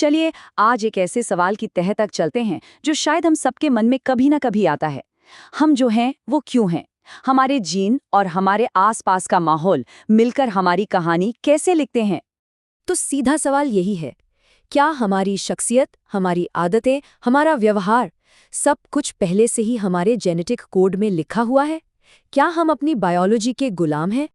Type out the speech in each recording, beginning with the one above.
चलिए आज एक ऐसे सवाल की तह तक चलते हैं जो शायद हम सबके मन में कभी ना कभी आता है। हम जो हैं वो क्यों हैं? हमारे जीन और हमारे आसपास का माहौल मिलकर हमारी कहानी कैसे लिखते हैं? तो सीधा सवाल यही है, क्या हमारी शख्सियत, हमारी आदतें, हमारा व्यवहार सब कुछ पहले से ही हमारे जेनेटिक कोड में लिखा हुआ है? क्या हम अपनी बायोलॉजी के गुलाम हैं?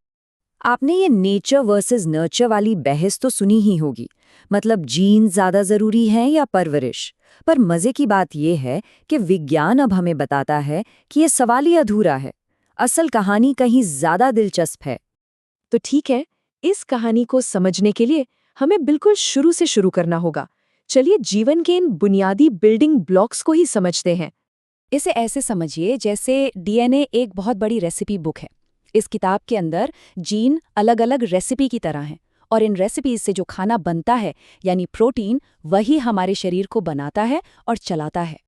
आपने ये नेचर वर्सेस नर्चर वाली बहस तो सुनी ही होगी। मतलब जीन ज्यादा जरूरी है या परवरिश? पर मजे की बात यह है कि विज्ञान अब हमें बताता है कि ये सवाल ही अधूरा है। असल कहानी कहीं ज्यादा दिलचस्प है। तो ठीक है, इस कहानी को समझने के लिए हमें बिल्कुल शुरू से शुरू करना होगा। चलिए जीवन के इन बुनियादी बिल्डिंग ब्लॉक्स को ही समझते हैं। इसे ऐसे समझिए जैसे डीएनए एक बहुत बड़ी रेसिपी बुक है। इस किताब के अंदर जीन अलग-अलग रेसिपी की तरह हैं और इन रेसिपीज से जो खाना बनता है यानी प्रोटीन, वही हमारे शरीर को बनाता है और चलाता है।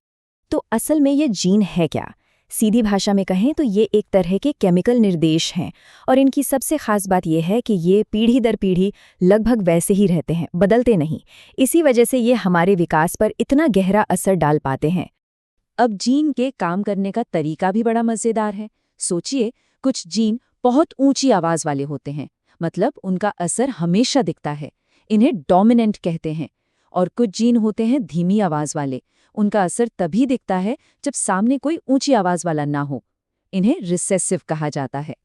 तो असल में ये जीन है क्या? सीधी भाषा में कहें तो ये एक तरह के केमिकल निर्देश हैं और इनकी सबसे खास बात यह है कि ये पीढ़ी दर पीढ़ी लगभग वैसे ही रहते हैं, बदलते नहीं। इसी वजह से ये हमारे विकास पर इतना गहरा असर डाल पाते हैं। अब जीन के काम करने का तरीका भी बड़ा मजेदार है। सोचिए, कुछ जीन बहुत ऊंची आवाज वाले होते हैं, मतलब उनका असर हमेशा दिखता है, इन्हें डोमिनेंट कहते हैं। और कुछ जीन होते हैं धीमी आवाज वाले, उनका असर तभी दिखता है जब सामने कोई ऊंची आवाज वाला ना हो, इन्हें रिसेसिव कहा जाता है।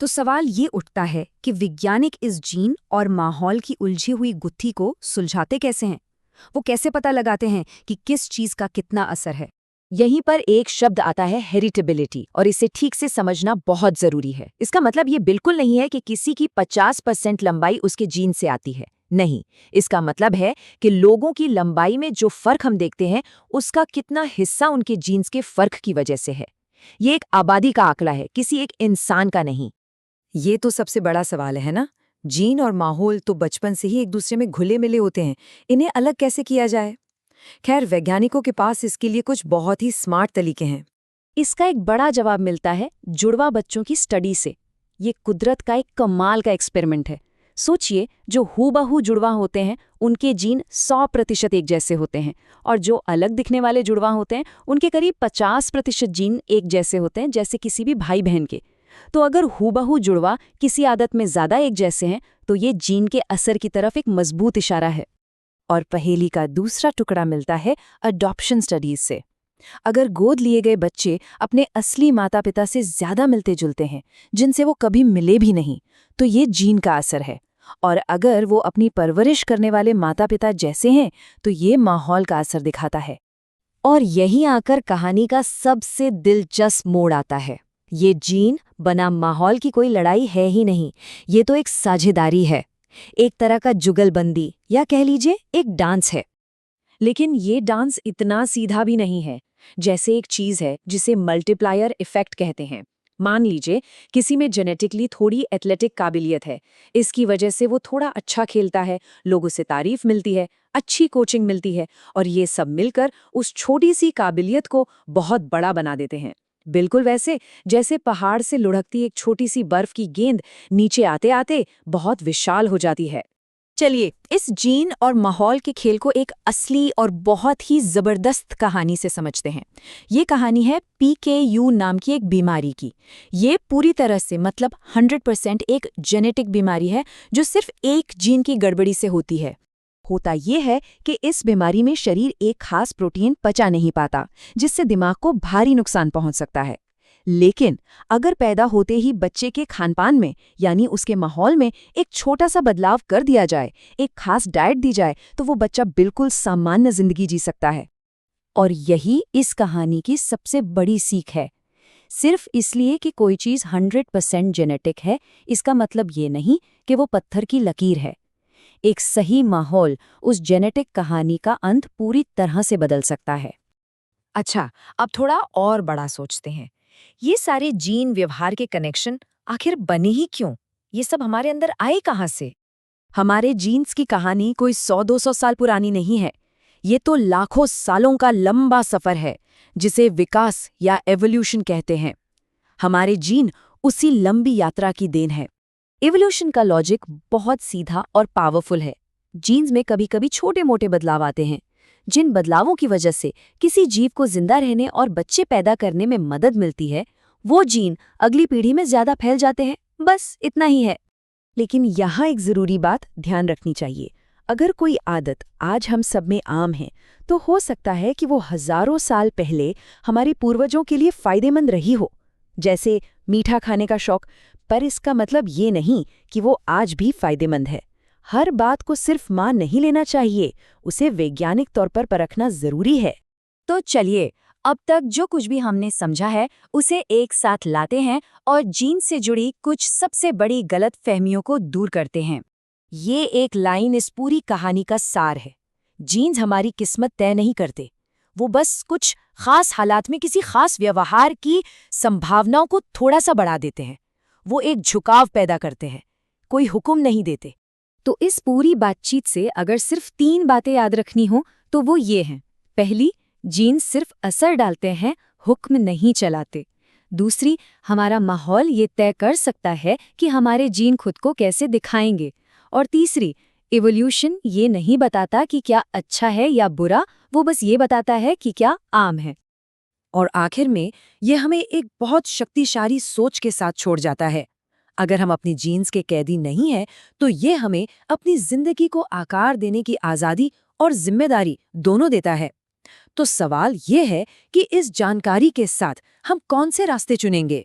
तो सवाल ये उठता है कि वैज्ञानिक इस जीन और माहौल की उलझी हुई गुत्थी को सुलझाते कैसे हैं? वो कैसे पता लगाते हैं कि किस चीज का कितना असर है? यहीं पर एक शब्द आता है हेरिटेबिलिटी, और इसे ठीक से समझना बहुत जरूरी है। इसका मतलब ये बिल्कुल नहीं है कि किसी की 50% लंबाई उसके जीन से आती है। नहीं, इसका मतलब है कि लोगों की लंबाई में जो फर्क हम देखते हैं उसका कितना हिस्सा उनके जीन्स के फर्क की वजह से है। ये एक आबादी का आंकड़ा है, किसी एक इंसान का नहीं। ये तो सबसे बड़ा सवाल है ना। जीन और माहौल तो बचपन से ही एक दूसरे में घुले मिले होते हैं, इन्हें अलग कैसे किया जाए? खैर, वैज्ञानिकों के पास इसके लिए कुछ बहुत ही स्मार्ट तरीके हैं। इसका एक बड़ा जवाब मिलता है जुड़वा बच्चों की स्टडी से। ये कुदरत का एक कमाल का एक्सपेरिमेंट है। सोचिए, जो हूबहू जुड़वा होते हैं उनके जीन 100% एक जैसे होते हैं, और जो अलग दिखने वाले जुड़वा होते हैं उनके करीब 50% जीन एक जैसे होते हैं, जैसे किसी भी भाई बहन के। तो अगर हूबहू जुड़वा किसी आदत में ज्यादा एक जैसे हैं तो ये जीन के असर की तरफ एक मजबूत इशारा है। और पहेली का दूसरा टुकड़ा मिलता है अडॉप्शन स्टडीज से। अगर गोद लिए गए बच्चे अपने असली माता पिता से ज्यादा मिलते जुलते हैं, जिनसे वो कभी मिले भी नहीं, तो ये जीन का असर है। और अगर वो अपनी परवरिश करने वाले माता पिता जैसे हैं, तो ये माहौल का असर दिखाता है। और यहीं आकर कहानी का सबसे दिलचस्प मोड़ आता है। ये जीन बनाम माहौल की कोई लड़ाई है ही नहीं, ये तो एक साझेदारी है, एक तरह का जुगलबंदी, या कह लीजिए एक डांस है। लेकिन ये डांस इतना सीधा भी नहीं है। जैसे एक चीज है जिसे मल्टीप्लायर इफेक्ट कहते हैं। मान लीजिए किसी में जेनेटिकली थोड़ी एथलेटिक काबिलियत है, इसकी वजह से वो थोड़ा अच्छा खेलता है, लोगों से तारीफ मिलती है, अच्छी कोचिंग मिलती है, और ये सब मिलकर उस छोटी सी काबिलियत को बहुत बड़ा बना देते हैं। बिल्कुल वैसे जैसे पहाड़ से लुढ़कती एक छोटी सी बर्फ की गेंद नीचे आते आते बहुत विशाल हो जाती है। चलिए इस जीन और माहौल के खेल को एक असली और बहुत ही जबरदस्त कहानी से समझते हैं। ये कहानी है PKU नाम की एक बीमारी की। ये पूरी तरह से मतलब 100% एक जेनेटिक बीमारी है जो सिर्फ एक जीन की गड़बड़ी से होती है। होता यह है कि इस बीमारी में शरीर एक खास प्रोटीन पचा नहीं पाता, जिससे दिमाग को भारी नुकसान पहुंच सकता है। लेकिन अगर पैदा होते ही बच्चे के खानपान में यानी उसके माहौल में एक छोटा सा बदलाव कर दिया जाए, एक खास डाइट दी जाए, तो वो बच्चा बिल्कुल सामान्य जिंदगी जी सकता है। और यही इस कहानी की सबसे बड़ी सीख है। सिर्फ इसलिए कि कोई चीज़ 100% जेनेटिक है, इसका मतलब ये नहीं कि वो पत्थर की लकीर है। एक सही माहौल उस जेनेटिक कहानी का अंत पूरी तरह से बदल सकता है। अच्छा, अब थोड़ा और बड़ा सोचते हैं। ये सारे जीन व्यवहार के कनेक्शन आखिर बने ही क्यों? ये सब हमारे अंदर आए कहाँ से? हमारे जीन्स की कहानी कोई 100-200 साल पुरानी नहीं है। ये तो लाखों सालों का लंबा सफर है, जिसे विकास या एवोल्यूशन कहते हैं। हमारे जीन उसी लंबी यात्रा की देन है। इवोल्यूशन का लॉजिक बहुत सीधा और पावरफुल है। जीन्स में कभी कभी छोटे मोटे बदलाव आते हैं, जिन बदलावों की वजह से किसी जीव को जिंदा रहने और बच्चे पैदा करने में मदद मिलती है, वो जीन अगली पीढ़ी में ज्यादा फैल जाते हैं। बस इतना ही है। लेकिन यहाँ एक जरूरी बात ध्यान रखनी चाहिए। अगर कोई आदत आज हम सब में आम है, तो हो सकता है कि वो हजारों साल पहले हमारे पूर्वजों के लिए फायदेमंद रही हो, जैसे मीठा खाने का शौक। पर इसका मतलब ये नहीं कि वो आज भी फायदेमंद है। हर बात को सिर्फ मान नहीं लेना चाहिए, उसे वैज्ञानिक तौर पर परखना जरूरी है। तो चलिए, अब तक जो कुछ भी हमने समझा है उसे एक साथ लाते हैं और जीन से जुड़ी कुछ सबसे बड़ी गलत फहमियों को दूर करते हैं। ये एक लाइन इस पूरी कहानी का सार है। जीन्स हमारी किस्मत तय नहीं करते, वो बस कुछ खास हालात में किसी खास व्यवहार की संभावनाओं को थोड़ा सा बढ़ा देते हैं। वो एक झुकाव पैदा करते हैं, कोई हुक्म नहीं देते। तो इस पूरी बातचीत से अगर सिर्फ 3 बातें याद रखनी हो तो वो ये हैं। पहली, जीन्स सिर्फ असर डालते हैं, हुक्म नहीं चलाते। दूसरी, हमारा माहौल ये तय कर सकता है कि हमारे जीन खुद को कैसे दिखाएंगे। और तीसरी, इवोल्यूशन ये नहीं बताता कि क्या अच्छा है या बुरा, वो बस ये बताता है कि क्या आम है। और आखिर में ये हमें एक बहुत शक्तिशाली सोच के साथ छोड़ जाता है। अगर हम अपनी जीन्स के कैदी नहीं हैं, तो ये हमें अपनी जिंदगी को आकार देने की आज़ादी और जिम्मेदारी दोनों देता है। तो सवाल ये है कि इस जानकारी के साथ हम कौन से रास्ते चुनेंगे?